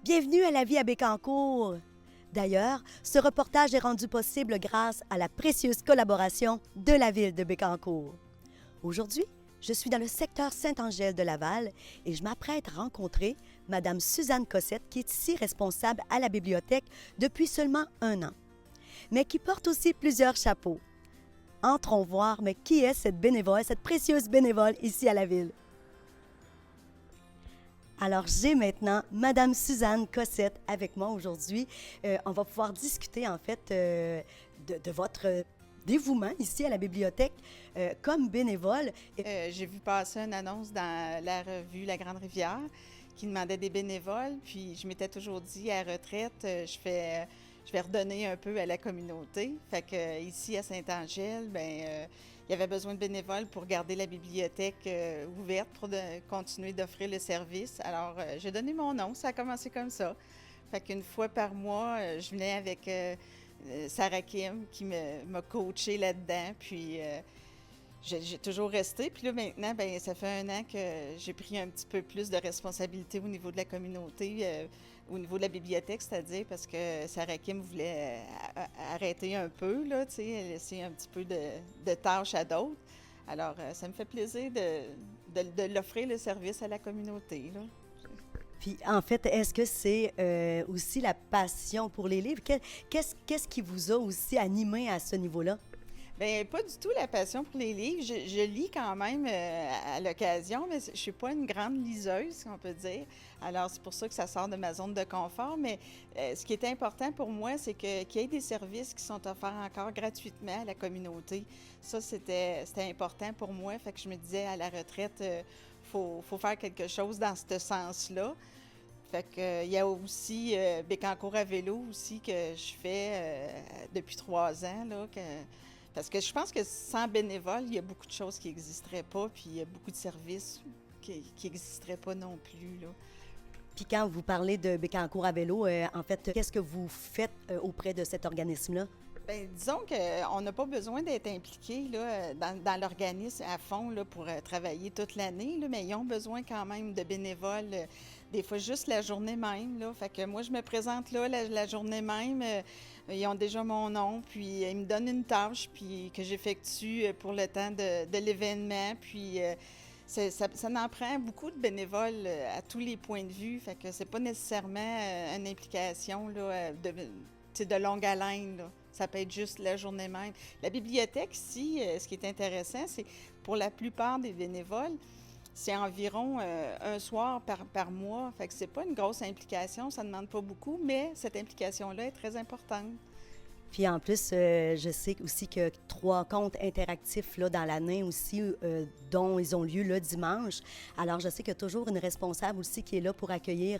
Bienvenue à La Vie à Bécancour. D'ailleurs, ce reportage est rendu possible grâce à la précieuse collaboration de la ville de Bécancour. Aujourd'hui, je suis dans le secteur Saint-Angèle de Laval et je m'apprête à rencontrer Madame Suzanne Cossette qui est ici responsable à la bibliothèque depuis seulement 1 an, mais qui porte aussi plusieurs chapeaux. Entrons voir, mais qui est cette bénévole, cette précieuse bénévole ici à la ville? Alors, j'ai maintenant Madame Suzanne Cossette avec moi aujourd'hui. On va pouvoir discuter, en fait, de votre dévouement ici à la bibliothèque comme bénévole. J'ai vu passer une annonce dans la revue La Grande Rivière qui demandait des bénévoles, puis je m'étais toujours dit, à la retraite, je vais redonner un peu à la communauté. Fait que ici, à Saint-Angèle, il y avait besoin de bénévoles pour garder la bibliothèque ouverte, pour continuer d'offrir le service. Alors, j'ai donné mon nom, ça a commencé comme ça. Fait qu'une fois par mois, je venais avec Sarah Kim qui m'a coachée là-dedans, puis j'ai toujours resté. Puis là, maintenant, ça fait 1 an que j'ai pris un petit peu plus de responsabilité au niveau de la communauté, au niveau de la bibliothèque, c'est-à-dire parce que Sarah Kim voulait arrêter un peu, là, tu sais, laisser un petit peu de tâches à d'autres. Alors, ça me fait plaisir de l'offrir le service à la communauté, là. Puis, en fait, est-ce que c'est aussi la passion pour les livres? Qu'est-ce qui vous a aussi animé à ce niveau-là? Bien, pas du tout la passion pour les livres. Je lis quand même à l'occasion, mais je suis pas une grande liseuse, si on peut dire. Alors, c'est pour ça que ça sort de ma zone de confort. Mais ce qui est important pour moi, c'est qu'il y ait des services qui sont offerts encore gratuitement à la communauté. Ça, c'était important pour moi. Fait que je me disais, à la retraite, faut faire quelque chose dans ce sens-là. Fait que, il y a aussi Bécancour à vélo aussi que je fais depuis 3 ans, là, parce que je pense que sans bénévoles, il y a beaucoup de choses qui n'existeraient pas, puis il y a beaucoup de services qui n'existeraient pas non plus, là. Puis quand vous parlez de Bécancour à vélo, en fait, qu'est-ce que vous faites auprès de cet organisme-là? Bien, disons qu'on n'a pas besoin d'être impliqué là, dans l'organisme à fond là, pour travailler toute l'année, là, mais ils ont besoin quand même de bénévoles, des fois juste la journée même. Là. Fait que moi, je me présente là la journée même. Ils ont déjà mon nom, puis ils me donnent une tâche puis que j'effectue pour le temps de l'événement. Puis ça en prend beaucoup de bénévoles à tous les points de vue. Fait que c'est pas nécessairement une implication là, de longue haleine, là. Ça peut être juste la journée même. La bibliothèque, ici, ce qui est intéressant, c'est pour la plupart des bénévoles, c'est environ un soir par mois. Fait que c'est pas une grosse implication, ça ne demande pas beaucoup, mais cette implication-là est très importante. Puis en plus, je sais aussi que 3 comptes interactifs là, dans l'année aussi, dont ils ont lieu le dimanche. Alors, je sais qu'il y a toujours une responsable aussi qui est là pour accueillir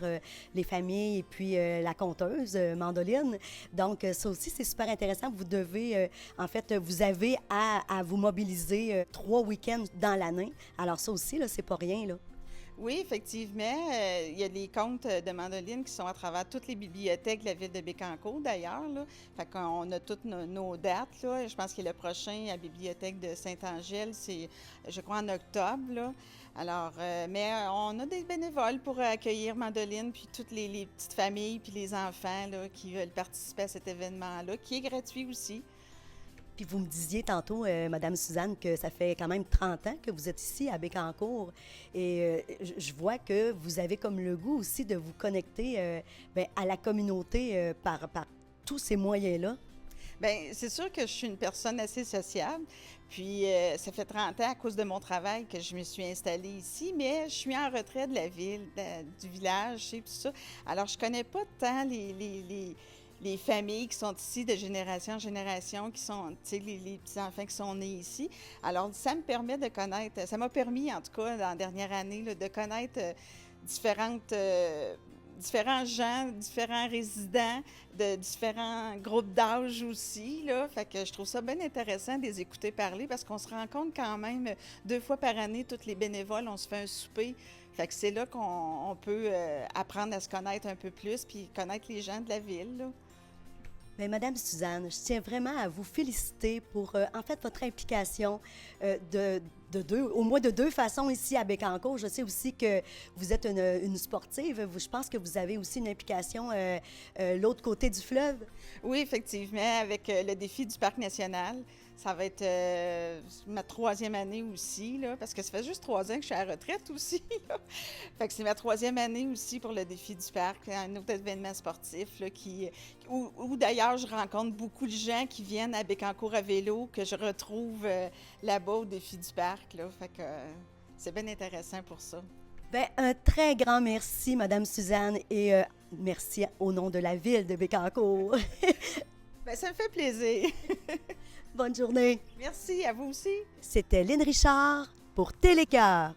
les familles et puis la conteuse, Mandoline. Donc, ça aussi, c'est super intéressant. Vous devez, en fait, vous avez à vous mobiliser 3 week-ends dans l'année. Alors, ça aussi, là, c'est pas rien, là. Oui, effectivement, il y a les comptes de mandoline qui sont à travers toutes les bibliothèques de la ville de Bécancour, d'ailleurs, là. Fait qu'on a toutes nos dates, là. Je pense que le prochain à la bibliothèque de Saint-Angèle, c'est, je crois, en octobre, là. Alors, mais on a des bénévoles pour accueillir Mandoline, puis toutes les petites familles, puis les enfants, là, qui veulent participer à cet événement-là, qui est gratuit aussi. Puis vous me disiez tantôt, Madame Suzanne, que ça fait quand même 30 ans que vous êtes ici à Bécancour. Et je vois que vous avez comme le goût aussi de vous connecter à la communauté par tous ces moyens-là. Bien, c'est sûr que je suis une personne assez sociable. Puis, ça fait 30 ans à cause de mon travail que je me suis installée ici, mais je suis en retrait de la ville, du village, tu sais, tout ça. Alors, je connais pas tant les familles qui sont ici de génération en génération, qui sont, tu sais, les petits-enfants qui sont nés ici. Alors, ça me permet de connaître, ça m'a permis, en tout cas, dans la dernière année, là, de connaître différentes différents gens, différents résidents, de différents groupes d'âge aussi, là. Fait que je trouve ça bien intéressant de les écouter parler parce qu'on se rend compte quand même 2 fois par année, toutes les bénévoles, on se fait un souper. Fait que c'est là qu'on peut apprendre à se connaître un peu plus puis connaître les gens de la ville, là. Bien, Madame Suzanne, je tiens vraiment à vous féliciter pour, en fait, votre implication au moins de deux façons ici à Bécancour. Je sais aussi que vous êtes une sportive. Je pense que vous avez aussi une implication l'autre côté du fleuve. Oui, effectivement, avec le défi du Parc national. Ça va être ma troisième année aussi, là, parce que ça fait juste 3 ans que je suis à la retraite aussi. Là. Fait que c'est ma troisième année aussi pour le défi du parc, un autre événement sportif là, où d'ailleurs je rencontre beaucoup de gens qui viennent à Bécancour à vélo, que je retrouve là-bas au défi du parc. Là. Fait que c'est bien intéressant pour ça. Bien, un très grand merci, Madame Suzanne, et merci au nom de la ville de Bécancour. Bien, ça me fait plaisir. Bonne journée. Merci, à vous aussi. C'était Lynne Richard pour Télécœur.